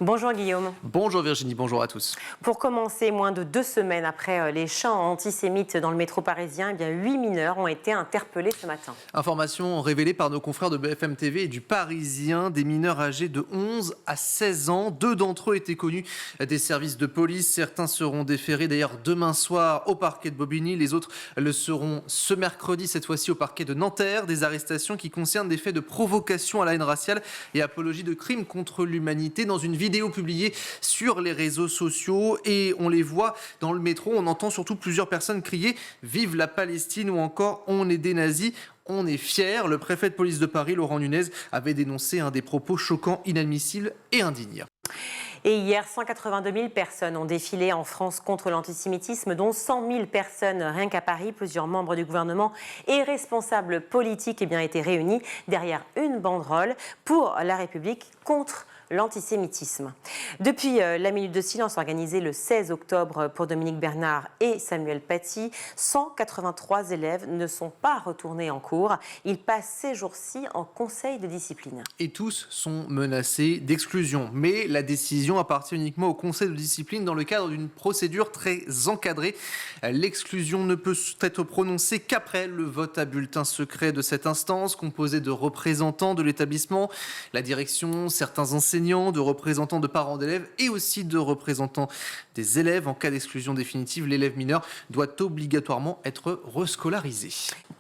Bonjour Guillaume. Bonjour Virginie, bonjour à tous. Pour commencer, moins de 2 semaines après les chants antisémites dans le métro parisien, 8 mineurs ont été interpellés ce matin. Information révélée par nos confrères de BFM TV et du Parisien, des mineurs âgés de 11 à 16 ans. 2 d'entre eux étaient connus des services de police. Certains seront déférés d'ailleurs demain soir au parquet de Bobigny. Les autres le seront ce mercredi, cette fois-ci au parquet de Nanterre. Des arrestations qui concernent des faits de provocation à la haine raciale et apologie de crimes contre l'humanité. Dans une vidéo publiée sur les réseaux sociaux, et on les voit dans le métro, on entend surtout plusieurs personnes crier « Vive la Palestine » ou encore « On est des nazis ». On est fiers. Le préfet de police de Paris, Laurent Nunez, avait dénoncé des propos choquants, inadmissibles et indignes. Et hier, 182 000 personnes ont défilé en France contre l'antisémitisme, dont 100 000 personnes rien qu'à Paris. Plusieurs membres du gouvernement et responsables politiques étaient réunis derrière une banderole pour la République contre l'antisémitisme. Depuis la minute de silence organisée le 16 octobre pour Dominique Bernard et Samuel Paty, 183 élèves ne sont pas retournés en cours. Ils passent ces jours-ci en conseil de discipline. Et tous sont menacés d'exclusion. Mais la décision appartient uniquement au conseil de discipline dans le cadre d'une procédure très encadrée. L'exclusion ne peut être prononcée qu'après le vote à bulletin secret de cette instance, composée de représentants de l'établissement, la direction, certains enseignants, de représentants de parents d'élèves et aussi de représentants des élèves. En cas d'exclusion définitive, l'élève mineur doit obligatoirement être rescolarisé.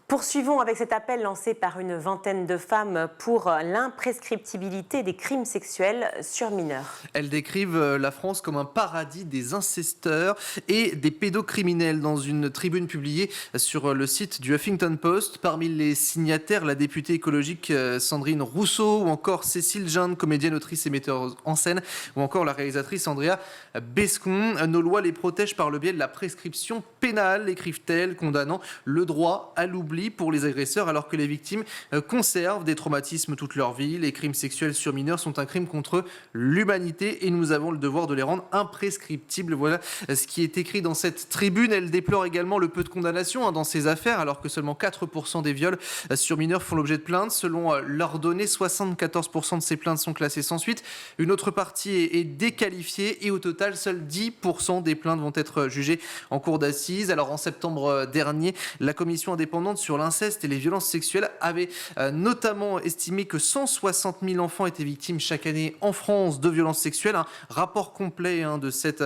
Poursuivons avec cet appel lancé par une vingtaine de femmes pour l'imprescriptibilité des crimes sexuels sur mineurs. Elles décrivent la France comme un paradis des incesteurs et des pédocriminels dans une tribune publiée sur le site du Huffington Post. Parmi les signataires, la députée écologique Sandrine Rousseau ou encore Cécile Jeanne, comédienne, autrice et metteuse en scène, ou encore la réalisatrice Andrea Bescon. Nos lois les protègent par le biais de la prescription pénale, écrivent-elles, condamnant le droit à l'oubli pour les agresseurs, alors que les victimes conservent des traumatismes toute leur vie. Les crimes sexuels sur mineurs sont un crime contre l'humanité et nous avons le devoir de les rendre imprescriptibles. Voilà ce qui est écrit dans cette tribune. Elle déplore également le peu de condamnations dans ces affaires, alors que seulement 4% des viols sur mineurs font l'objet de plaintes. Selon leurs données, 74% de ces plaintes sont classées sans suite. Une autre partie est déqualifiée et au total, seuls 10% des plaintes vont être jugées en cour d'assises. Alors en septembre dernier, la commission indépendante sur l'inceste et les violences sexuelles avait notamment estimé que 160 000 enfants étaient victimes chaque année en France de violences sexuelles. Un rapport complet de cette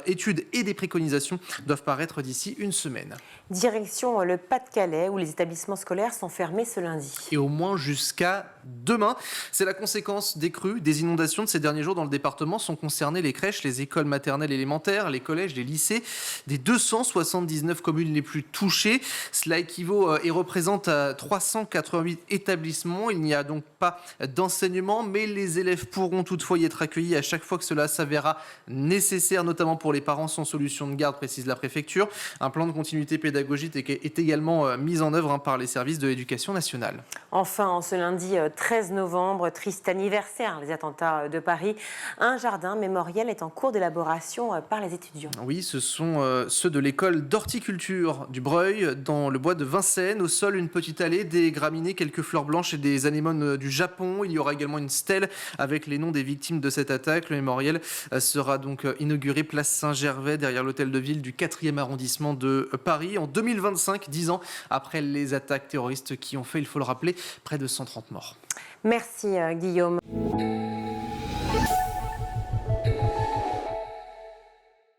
étude et des préconisations doivent paraître d'ici une semaine. Direction le Pas-de-Calais, où les établissements scolaires sont fermés ce lundi. Et au moins jusqu'à demain. C'est la conséquence des crues, des inondations de ces derniers jours dans le département. Sont concernées les crèches, les écoles maternelles élémentaires, les collèges, les lycées des 279 communes les plus touchées. Cela équivaut et représente 388 établissements. Il n'y a donc pas d'enseignement, mais les élèves pourront toutefois y être accueillis à chaque fois que cela s'avérera nécessaire, notamment pour les parents sans solution de garde, précise la préfecture. Un plan de continuité pédagogique est également mis en œuvre par les services de l'éducation nationale. Enfin, en ce lundi 13 novembre, triste anniversaire, les attentats de Paris, un jardin mémoriel est en cours d'élaboration par les étudiants. Oui, ce sont ceux de l'école d'horticulture du Breuil, dans le bois de Vincennes. Au sol, une petite allée, des graminées, quelques fleurs blanches et des anémones du Japon. Il y aura également une stèle avec les noms des victimes de cette attaque. Le mémorial sera donc inauguré place Saint-Gervais, derrière l'hôtel de ville du 4e arrondissement de Paris, en 2025, 10 ans après les attaques terroristes qui ont fait, il faut le rappeler, près de 130 morts. Merci Guillaume.